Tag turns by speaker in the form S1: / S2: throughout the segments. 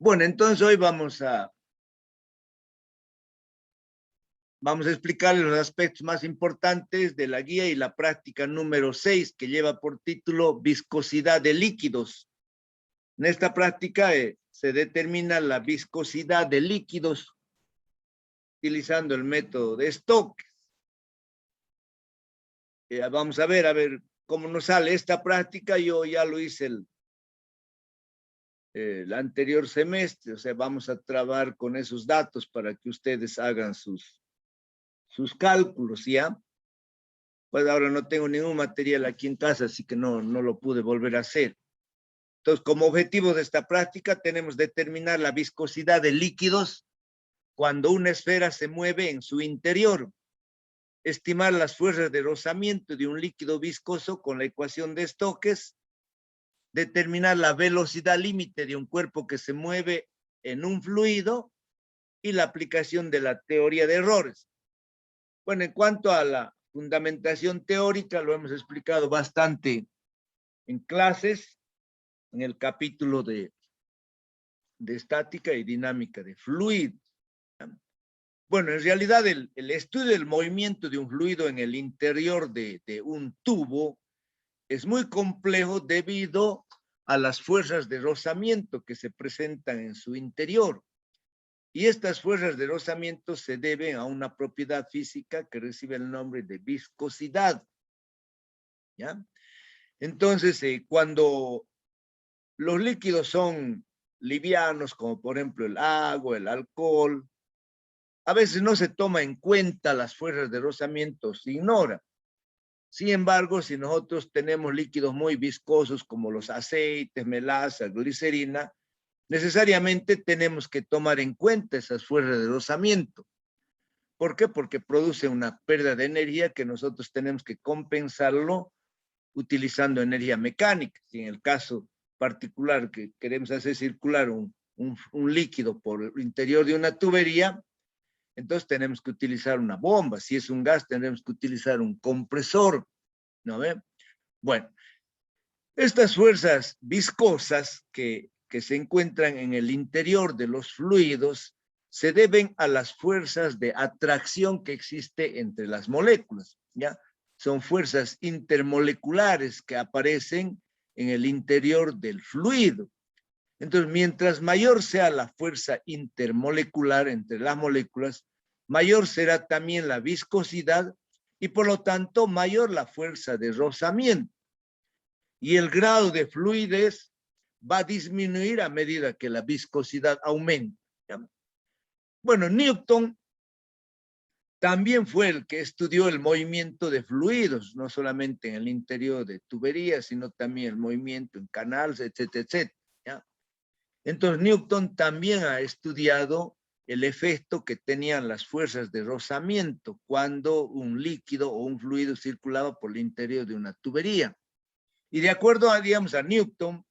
S1: Bueno, entonces hoy vamos a explicarles los aspectos más importantes de la guía y la práctica número 6, que lleva por título viscosidad de líquidos. En esta práctica se determina la viscosidad de líquidos utilizando el método de Stokes. Vamos a ver cómo nos sale esta práctica. Yo ya lo hice el anterior semestre, o sea, vamos a trabajar con esos datos para que ustedes hagan sus cálculos, ¿ya? Pues ahora no tengo ningún material aquí en casa, así que no lo pude volver a hacer. Entonces, como objetivo de esta práctica, tenemos determinar la viscosidad de líquidos cuando una esfera se mueve en su interior. Estimar las fuerzas de rozamiento de un líquido viscoso con la ecuación de Stokes. Determinar la velocidad límite de un cuerpo que se mueve en un fluido y la aplicación de la teoría de errores. Bueno, en cuanto a la fundamentación teórica, lo hemos explicado bastante en clases, en el capítulo de estática y dinámica de fluidos. Bueno, en realidad el estudio del movimiento de un fluido en el interior de un tubo es muy complejo debido a las fuerzas de rozamiento que se presentan en su interior. Y estas fuerzas de rozamiento se deben a una propiedad física que recibe el nombre de viscosidad. ¿Ya? Entonces, cuando los líquidos son livianos, como por ejemplo el agua, el alcohol, a veces no se toma en cuenta las fuerzas de rozamiento, se ignora. Sin embargo, si nosotros tenemos líquidos muy viscosos como los aceites, melaza, glicerina, necesariamente tenemos que tomar en cuenta esas fuerzas de rozamiento. ¿Por qué? Porque produce una pérdida de energía que nosotros tenemos que compensarlo utilizando energía mecánica. Si en el caso particular que queremos hacer circular un líquido por el interior de una tubería, entonces tenemos que utilizar una bomba. Si es un gas, tendremos que utilizar un compresor, ¿no ve? Bueno, estas fuerzas viscosas que se encuentran en el interior de los fluidos se deben a las fuerzas de atracción que existe entre las moléculas, ¿ya? Son fuerzas intermoleculares que aparecen en el interior del fluido. Entonces, mientras mayor sea la fuerza intermolecular entre las moléculas, mayor será también la viscosidad y por lo tanto mayor la fuerza de rozamiento. Y el grado de fluidez va a disminuir a medida que la viscosidad aumenta. ¿Ya? Bueno, Newton también fue el que estudió el movimiento de fluidos, no solamente en el interior de tuberías, sino también el movimiento en canales, etcétera, etcétera. ¿Ya? Entonces, Newton también ha estudiado el efecto que tenían las fuerzas de rozamiento cuando un líquido o un fluido circulaba por el interior de una tubería. Y de acuerdo a, digamos, a Newton,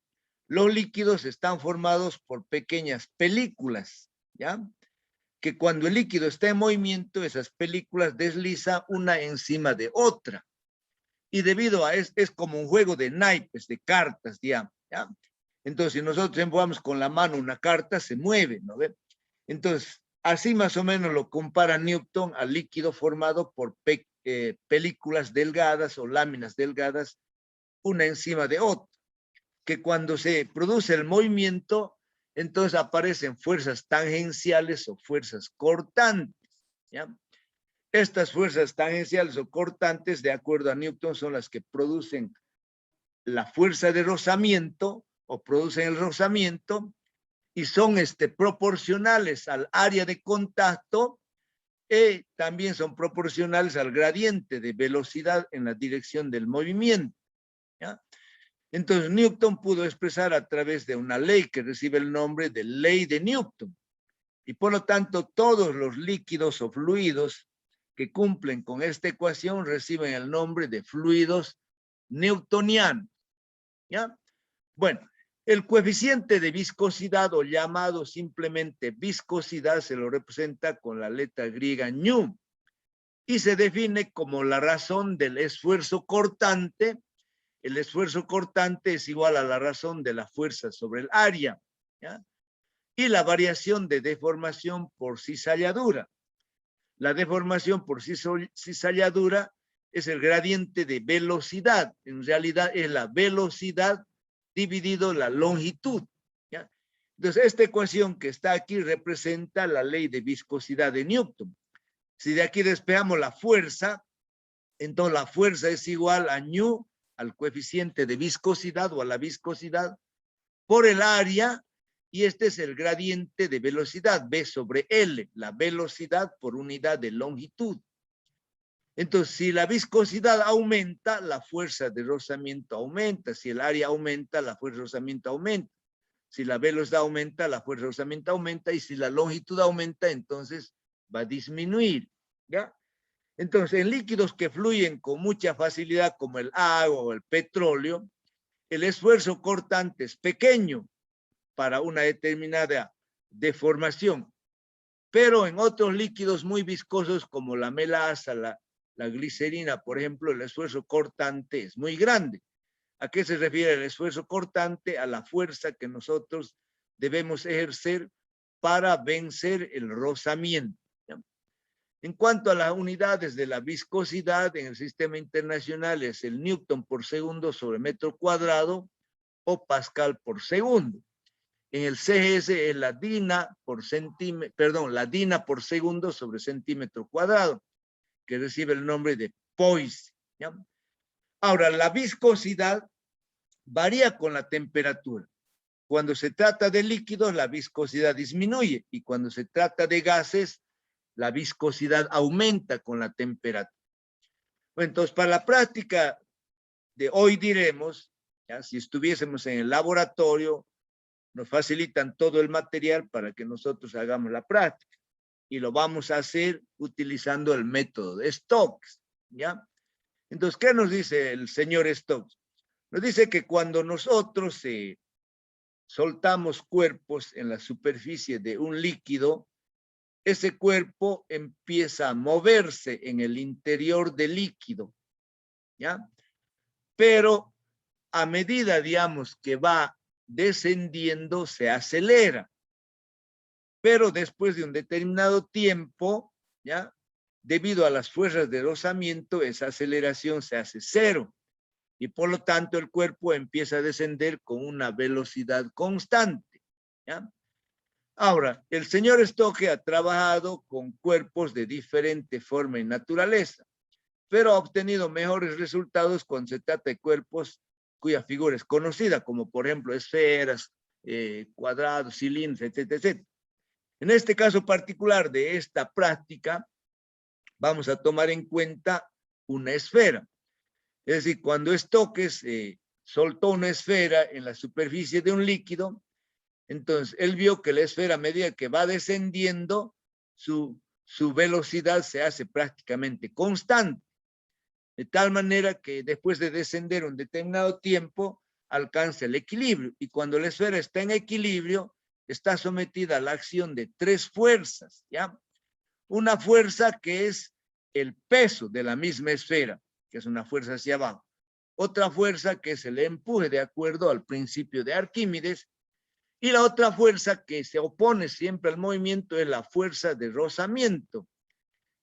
S1: los líquidos están formados por pequeñas películas, ¿ya? Que cuando el líquido está en movimiento, esas películas deslizan una encima de otra. Y debido a es como un juego de naipes, de cartas, ¿ya? Entonces, si nosotros empujamos con la mano una carta, se mueve, ¿no ve? Entonces, así más o menos lo compara Newton al líquido formado por películas delgadas o láminas delgadas, una encima de otra, que cuando se produce el movimiento, entonces aparecen fuerzas tangenciales o fuerzas cortantes, ¿ya? Estas fuerzas tangenciales o cortantes, de acuerdo a Newton, son las que producen la fuerza de rozamiento o producen el rozamiento y son proporcionales al área de contacto y también son proporcionales al gradiente de velocidad en la dirección del movimiento, ¿ya? Entonces Newton pudo expresar a través de una ley que recibe el nombre de ley de Newton. Y por lo tanto, todos los líquidos o fluidos que cumplen con esta ecuación reciben el nombre de fluidos newtonianos, ¿ya? Bueno, el coeficiente de viscosidad o llamado simplemente viscosidad se lo representa con la letra griega ñu y se define como la razón del esfuerzo cortante. El esfuerzo cortante es igual a la razón de la fuerza sobre el área, ¿ya? y la variación de deformación por cizalladura. La deformación por cizalladura es el gradiente de velocidad. En realidad es la velocidad dividido la longitud. ¿Ya? Entonces, esta ecuación que está aquí representa la ley de viscosidad de Newton. Si de aquí despejamos la fuerza, entonces la fuerza es igual a ñu, al coeficiente de viscosidad o a la viscosidad, por el área, y este es el gradiente de velocidad, V sobre L, la velocidad por unidad de longitud. Entonces, si la viscosidad aumenta, la fuerza de rozamiento aumenta. Si el área aumenta, la fuerza de rozamiento aumenta. Si la velocidad aumenta, la fuerza de rozamiento aumenta. Y si la longitud aumenta, entonces va a disminuir. ¿Ya? Entonces, en líquidos que fluyen con mucha facilidad, como el agua o el petróleo, el esfuerzo cortante es pequeño para una determinada deformación. Pero en otros líquidos muy viscosos, como la melaza, la glicerina, por ejemplo, el esfuerzo cortante es muy grande. ¿A qué se refiere el esfuerzo cortante? A la fuerza que nosotros debemos ejercer para vencer el rozamiento. ¿Ya? En cuanto a las unidades de la viscosidad en el sistema internacional, es el Newton por segundo sobre metro cuadrado o Pascal por segundo. En el CGS es la DINA por segundo sobre centímetro cuadrado, que recibe el nombre de Poisson. ¿Ya? Ahora, la viscosidad varía con la temperatura. Cuando se trata de líquidos, la viscosidad disminuye, y cuando se trata de gases, la viscosidad aumenta con la temperatura. Bueno, entonces, para la práctica de hoy diremos, ¿ya? Si estuviésemos en el laboratorio, nos facilitan todo el material para que nosotros hagamos la práctica, y lo vamos a hacer utilizando el método de Stokes. ¿Ya? Entonces, ¿qué nos dice el señor Stokes? Nos dice que cuando nosotros soltamos cuerpos en la superficie de un líquido, ese cuerpo empieza a moverse en el interior del líquido, ¿ya? Pero a medida, digamos, que va descendiendo, se acelera. Pero después de un determinado tiempo, ¿ya? Debido a las fuerzas de rozamiento, esa aceleración se hace cero. Y por lo tanto el cuerpo empieza a descender con una velocidad constante. ¿Ya? Ahora, el señor Stokes ha trabajado con cuerpos de diferente forma y naturaleza, pero ha obtenido mejores resultados cuando se trata de cuerpos cuya figura es conocida, como por ejemplo esferas, cuadrados, cilindros, etcétera, etcétera. En este caso particular de esta práctica, vamos a tomar en cuenta una esfera. Es decir, cuando Stokes soltó una esfera en la superficie de un líquido, entonces él vio que la esfera, a medida que va descendiendo, su velocidad se hace prácticamente constante, de tal manera que después de descender un determinado tiempo, alcanza el equilibrio. Y cuando la esfera está en equilibrio, está sometida a la acción de tres fuerzas, ¿ya? Una fuerza que es el peso de la misma esfera, que es una fuerza hacia abajo. Otra fuerza que es el empuje, de acuerdo al principio de Arquímedes. Y la otra fuerza que se opone siempre al movimiento es la fuerza de rozamiento,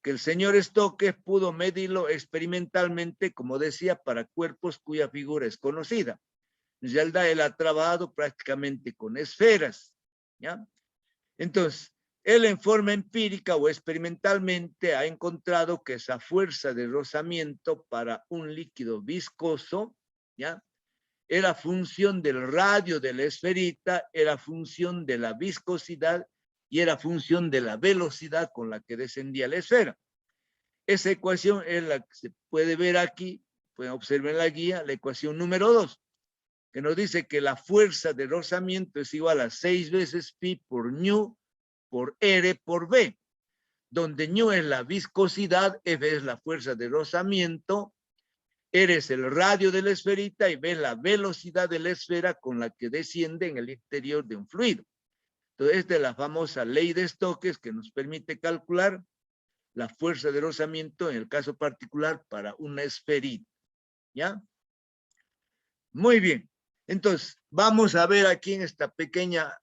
S1: que el señor Stokes pudo medirlo experimentalmente, como decía, para cuerpos cuya figura es conocida. En realidad él ha trabajado prácticamente con esferas, ¿ya? Entonces, él en forma empírica o experimentalmente ha encontrado que esa fuerza de rozamiento para un líquido viscoso, ¿ya? Era función del radio de la esferita, era función de la viscosidad y era función de la velocidad con la que descendía la esfera. Esa ecuación es la que se puede ver aquí, pueden observar en la guía, la ecuación número 2, que nos dice que la fuerza de rozamiento es igual a 6 veces pi por ñu por R por V, donde ñu es la viscosidad, F es la fuerza de rozamiento, R es el radio de la esferita y V es la velocidad de la esfera con la que desciende en el interior de un fluido. Entonces, esta es la famosa ley de Stokes que nos permite calcular la fuerza de rozamiento en el caso particular para una esferita. ¿Ya? Muy bien. Entonces, vamos a ver aquí en esta pequeña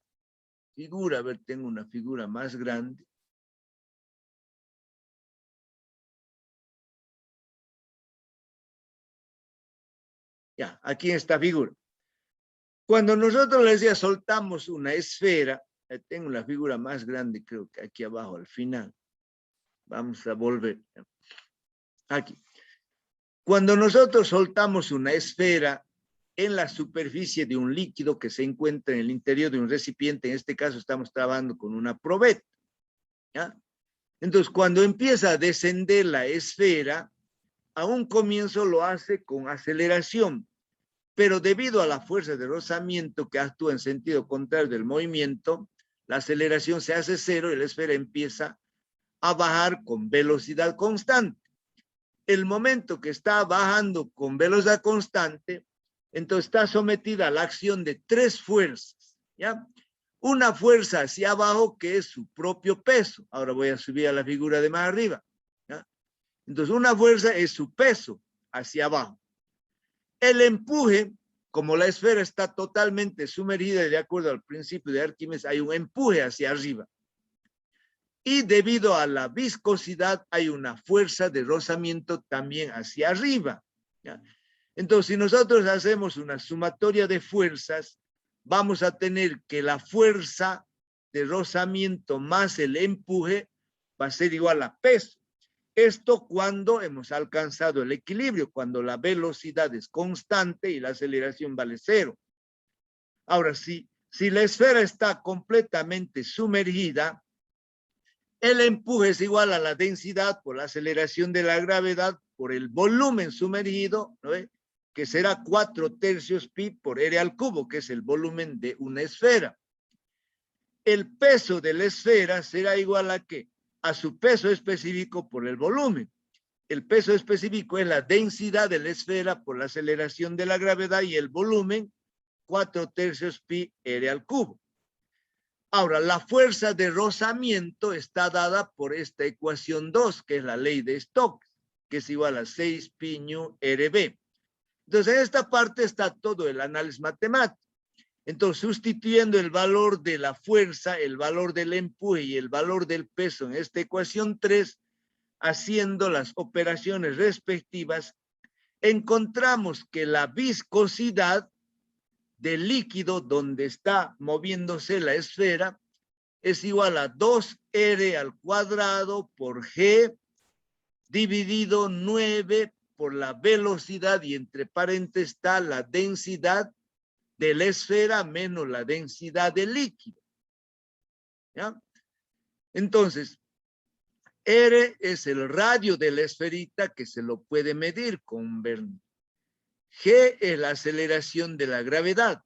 S1: figura, a ver, tengo una figura más grande. Ya, aquí en esta figura. Cuando nosotros les decía soltamos una esfera, tengo la figura más grande, creo que aquí abajo al final. Vamos a volver. Aquí. Cuando nosotros soltamos una esfera en la superficie de un líquido que se encuentra en el interior de un recipiente, en este caso estamos trabajando con una probeta, ¿ya? Entonces, cuando empieza a descender la esfera, a un comienzo lo hace con aceleración, pero debido a la fuerza de rozamiento que actúa en sentido contrario del movimiento, la aceleración se hace cero y la esfera empieza a bajar con velocidad constante. El momento que está bajando con velocidad constante, entonces está sometida a la acción de tres fuerzas, ¿ya? Una fuerza hacia abajo que es su propio peso. Ahora voy a subir a la figura de más arriba, ¿ya? Entonces una fuerza es su peso hacia abajo. El empuje, como la esfera está totalmente sumergida y de acuerdo al principio de Arquímedes, hay un empuje hacia arriba. Y debido a la viscosidad hay una fuerza de rozamiento también hacia arriba, ¿ya? Entonces, si nosotros hacemos una sumatoria de fuerzas, vamos a tener que la fuerza de rozamiento más el empuje va a ser igual a peso. Esto cuando hemos alcanzado el equilibrio, cuando la velocidad es constante y la aceleración vale cero. Ahora, si la esfera está completamente sumergida, el empuje es igual a la densidad por la aceleración de la gravedad por el volumen sumergido, ¿no? Que será 4/3 pi por r al cubo, que es el volumen de una esfera. El peso de la esfera será igual a ¿qué? A su peso específico por el volumen. El peso específico es la densidad de la esfera por la aceleración de la gravedad y el volumen 4/3 pi r al cubo. Ahora, la fuerza de rozamiento está dada por esta ecuación 2, que es la ley de Stokes, que es igual a 6 pi nu rb. Entonces, en esta parte está todo el análisis matemático. Entonces, sustituyendo el valor de la fuerza, el valor del empuje y el valor del peso en esta ecuación 3, haciendo las operaciones respectivas, encontramos que la viscosidad del líquido donde está moviéndose la esfera es igual a 2r al cuadrado por g dividido 9 por la velocidad y entre paréntesis está la densidad de la esfera menos la densidad del líquido, ¿ya? Entonces, R es el radio de la esferita que se lo puede medir con Bernoulli. G es la aceleración de la gravedad.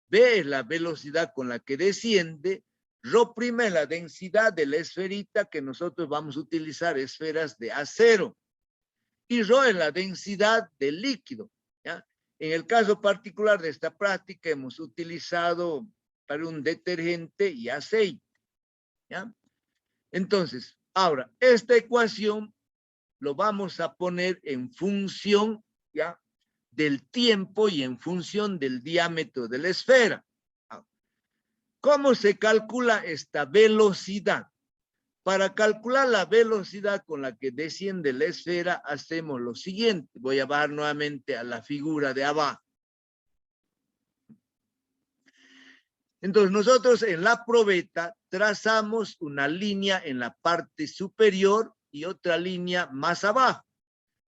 S1: B es la velocidad con la que desciende. Rho' es la densidad de la esferita que nosotros vamos a utilizar esferas de acero. Y Rho es la densidad del líquido, ¿ya? En el caso particular de esta práctica hemos utilizado para un detergente y aceite, ¿ya? Entonces, ahora, esta ecuación lo vamos a poner en función, ¿ya?, del tiempo y en función del diámetro de la esfera. ¿Cómo se calcula esta velocidad? Para calcular la velocidad con la que desciende la esfera, hacemos lo siguiente. Voy a bajar nuevamente a la figura de abajo. Entonces, nosotros en la probeta trazamos una línea en la parte superior y otra línea más abajo.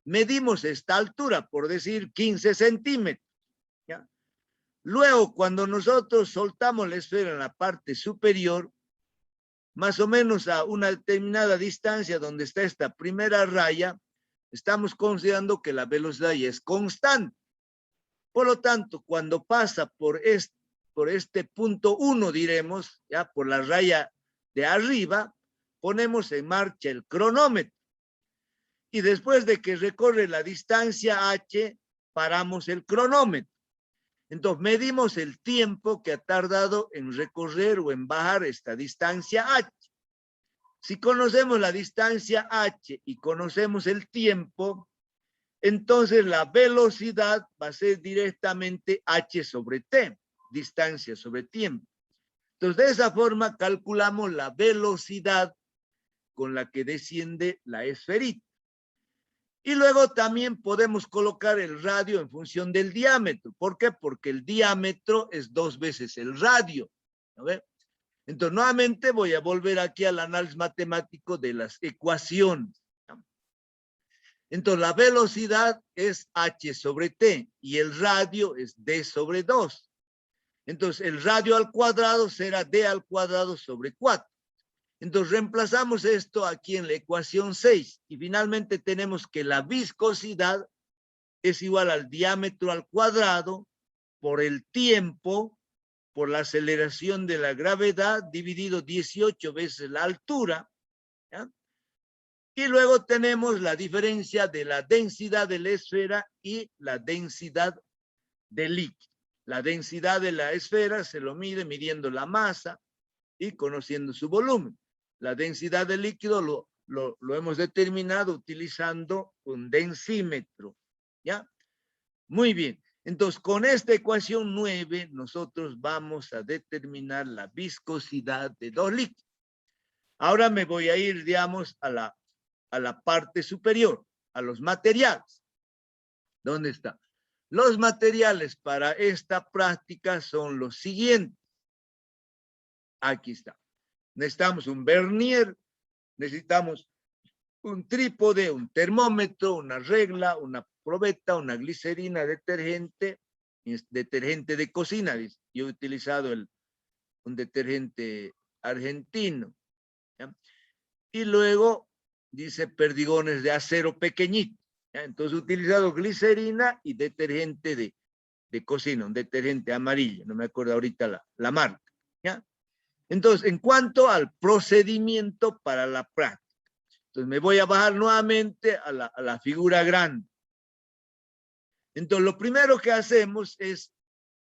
S1: Medimos esta altura, por decir 15 centímetros, ¿ya? Luego, cuando nosotros soltamos la esfera en la parte superior, más o menos a una determinada distancia donde está esta primera raya, estamos considerando que la velocidad ya es constante. Por lo tanto, cuando pasa por este punto 1, diremos, ya por la raya de arriba, ponemos en marcha el cronómetro. Y después de que recorre la distancia h, paramos el cronómetro. Entonces, medimos el tiempo que ha tardado en recorrer o en bajar esta distancia h. Si conocemos la distancia h y conocemos el tiempo, entonces la velocidad va a ser directamente h sobre t, distancia sobre tiempo. Entonces, de esa forma calculamos la velocidad con la que desciende la esferita. Y luego también podemos colocar el radio en función del diámetro. ¿Por qué? Porque el diámetro es 2 veces el radio. ¿No ve? Entonces, nuevamente voy a volver aquí al análisis matemático de las ecuaciones. ¿No? Entonces, la velocidad es h sobre t y el radio es d sobre 2. Entonces, el radio al cuadrado será d al cuadrado sobre 4. Entonces, reemplazamos esto aquí en la ecuación 6 y finalmente tenemos que la viscosidad es igual al diámetro al cuadrado por el tiempo, por la aceleración de la gravedad, dividido 18 veces la altura. ¿Ya? Y luego tenemos la diferencia de la densidad de la esfera y la densidad del líquido. La densidad de la esfera se lo mide midiendo la masa y conociendo su volumen. La densidad del líquido lo hemos determinado utilizando un densímetro. ¿Ya? Muy bien. Entonces, con esta ecuación 9, nosotros vamos a determinar la viscosidad de dos líquidos. Ahora me voy a ir, digamos, a la parte superior, a los materiales. ¿Dónde está? Los materiales para esta práctica son los siguientes. Aquí está. Necesitamos un vernier, necesitamos un trípode, un termómetro, una regla, una probeta, una glicerina, detergente de cocina. Yo he utilizado un detergente argentino. ¿Ya? Y luego dice perdigones de acero pequeñito. ¿Ya? Entonces he utilizado glicerina y detergente de cocina, un detergente amarillo, no me acuerdo ahorita la marca. ¿Ya? Entonces, en cuanto al procedimiento para la práctica, entonces me voy a bajar nuevamente a la figura grande. Entonces, lo primero que hacemos es,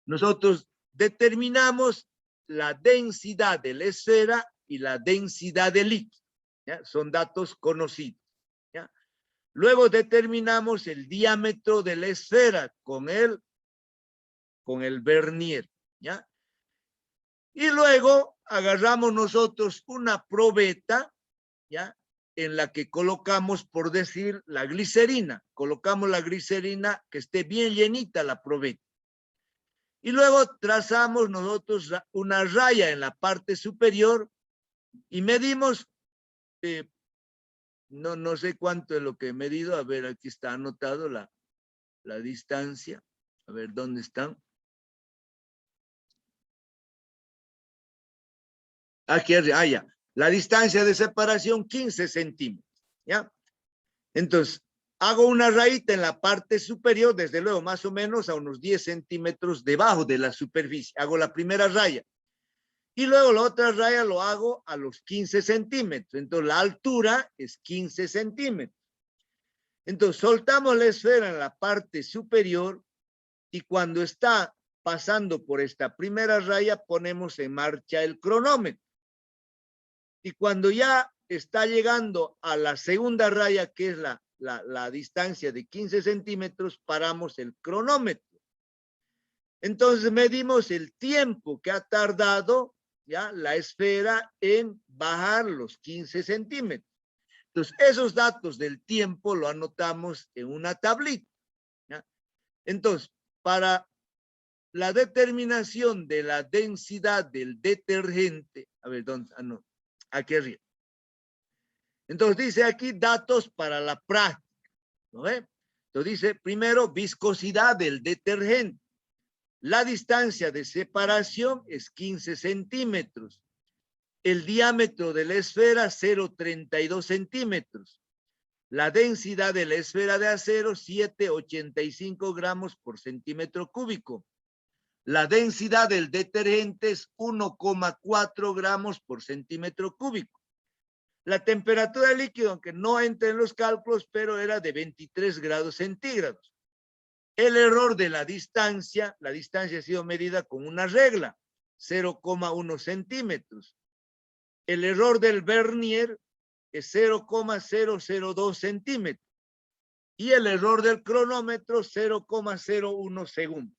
S1: nosotros determinamos la densidad de la esfera y la densidad del líquido. ¿Ya? Son datos conocidos. ¿Ya? Luego determinamos el diámetro de la esfera con el vernier. ¿Ya? Y luego agarramos nosotros una probeta, ¿ya? En la que colocamos, por decir, la glicerina. Colocamos la glicerina que esté bien llenita la probeta. Y luego trazamos nosotros una raya en la parte superior y medimos, no sé cuánto es lo que he medido. A ver, aquí está anotado la distancia. A ver, ¿dónde están? Aquí arriba, ya. La distancia de separación, 15 centímetros. ¿Ya? Entonces, hago una rayita en la parte superior, desde luego, más o menos a unos 10 centímetros debajo de la superficie. Hago la primera raya. Y luego la otra raya lo hago a los 15 centímetros. Entonces, la altura es 15 centímetros. Entonces, soltamos la esfera en la parte superior y cuando está pasando por esta primera raya, ponemos en marcha el cronómetro. Y cuando ya está llegando a la segunda raya, que es la distancia de 15 centímetros, paramos el cronómetro. Entonces medimos el tiempo que ha tardado ya la esfera en bajar los 15 centímetros. Entonces, esos datos del tiempo lo anotamos en una tablita. ¿Ya? Entonces, para la determinación de la densidad del detergente, a ver, ¿dónde? Ah, no, aquí arriba. Entonces dice aquí datos para la práctica, ¿no ve? Entonces dice primero viscosidad del detergente. La distancia de separación es 15 centímetros. El diámetro de la esfera 0,32 centímetros. La densidad de la esfera de acero 7,85 gramos por centímetro cúbico. La densidad del detergente es 1,4 gramos por centímetro cúbico. La temperatura del líquido, aunque no entra en los cálculos, pero era de 23 grados centígrados. El error de la distancia ha sido medida con una regla, 0,1 centímetros. El error del vernier es 0,002 centímetros. Y el error del cronómetro, 0,01 segundos.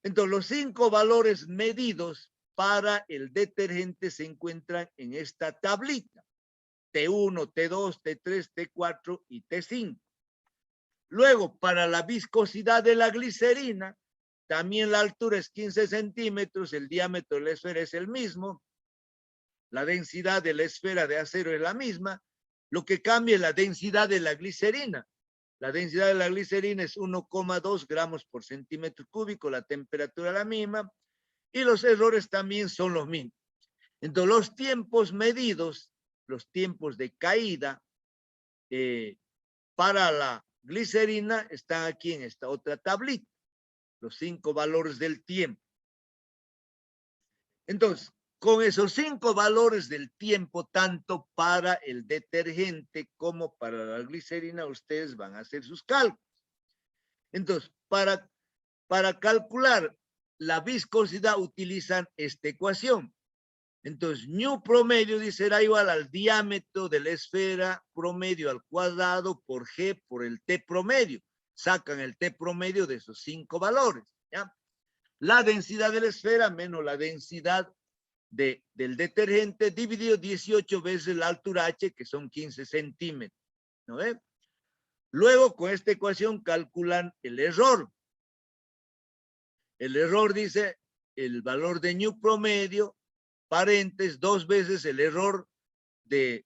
S1: Entonces, los 5 valores medidos para el detergente se encuentran en esta tablita. T1, T2, T3, T4 y T5. Luego, para la viscosidad de la glicerina, también la altura es 15 centímetros, el diámetro de la esfera es el mismo, la densidad de la esfera de acero es la misma, lo que cambia es la densidad de la glicerina. La densidad de la glicerina es 1,2 gramos por centímetro cúbico, la temperatura es la misma, y los errores también son los mismos. Entonces, los tiempos medidos, los tiempos de caída para la glicerina están aquí en esta otra tablita, los 5 valores del tiempo. Entonces, con esos 5 valores del tiempo, tanto para el detergente como para la glicerina, ustedes van a hacer sus cálculos. Entonces, para calcular la viscosidad utilizan esta ecuación. Entonces, ñu promedio será igual al diámetro de la esfera promedio al cuadrado por G por el T promedio. Sacan el T promedio de esos 5 valores, ¿ya? La densidad de la esfera menos la densidad del detergente dividido 18 veces la altura H, que son 15 centímetros, ¿no ve? Luego, con esta ecuación calculan el error. El error dice el valor de ñu promedio, paréntesis, 2 veces el error del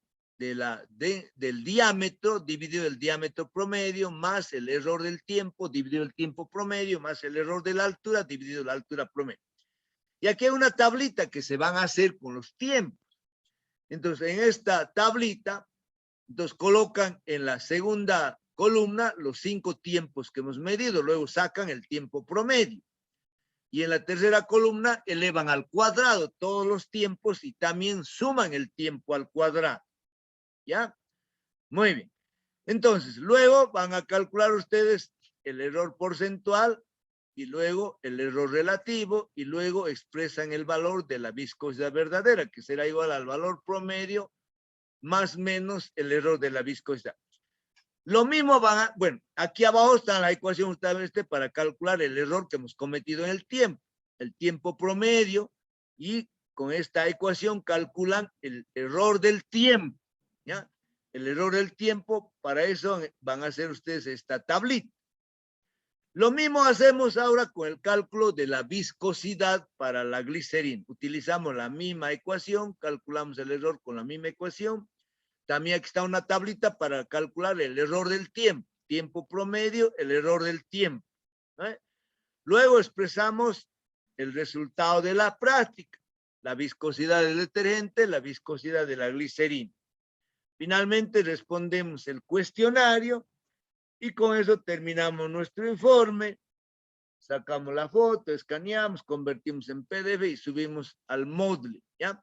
S1: diámetro dividido el diámetro promedio más el error del tiempo dividido el tiempo promedio más el error de la altura dividido la altura promedio. Y aquí hay una tablita que se van a hacer con los tiempos. Entonces, en esta tablita, entonces colocan en la segunda columna los 5 tiempos que hemos medido, luego sacan el tiempo promedio. Y en la tercera columna elevan al cuadrado todos los tiempos y también suman el tiempo al cuadrado. ¿Ya? Muy bien. Entonces, luego van a calcular ustedes el error porcentual y luego el error relativo y luego expresan el valor de la viscosidad verdadera, que será igual al valor promedio más menos el error de la viscosidad. Lo mismo van a, bueno, aquí abajo está la ecuación para calcular el error que hemos cometido en el tiempo promedio, y con esta ecuación calculan el error del tiempo, ¿ya? El error del tiempo, para eso van a hacer ustedes esta tablita. Lo mismo hacemos ahora con el cálculo de la viscosidad para la glicerina. Utilizamos la misma ecuación, calculamos el error con la misma ecuación. También aquí está una tablita para calcular el error del tiempo, tiempo promedio, el error del tiempo, ¿no? Luego expresamos el resultado de la práctica, la viscosidad del detergente, la viscosidad de la glicerina. Finalmente respondemos el cuestionario y con eso terminamos nuestro informe. Sacamos la foto, escaneamos, convertimos en PDF y subimos al Moodle, ¿ya?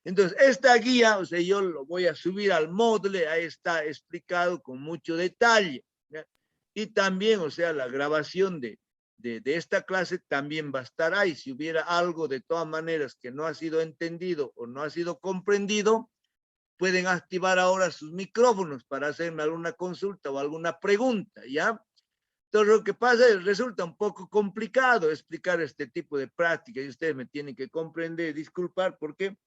S1: Entonces, esta guía, o sea, yo lo voy a subir al Moodle, ahí está explicado con mucho detalle, ¿ya? Y también, o sea, la grabación de esta clase también va a estar ahí. Si hubiera algo de todas maneras que no ha sido entendido o no ha sido comprendido, pueden activar ahora sus micrófonos para hacerme alguna consulta o alguna pregunta, ¿ya? Entonces, lo que pasa es que resulta un poco complicado explicar este tipo de prácticas y ustedes me tienen que comprender, disculpar, ¿por qué?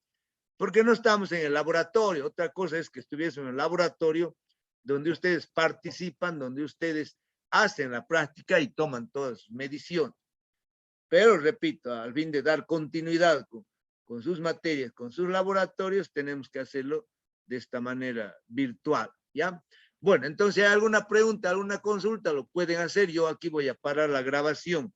S1: Porque no estamos en el laboratorio. Otra cosa es que estuviésemos en el laboratorio donde ustedes participan, donde ustedes hacen la práctica y toman todas sus mediciones. Pero, repito, al fin de dar continuidad con sus materias, con sus laboratorios, tenemos que hacerlo de esta manera virtual, ¿ya? Bueno, entonces, ¿hay alguna pregunta, alguna consulta? Lo pueden hacer. Yo aquí voy a parar la grabación.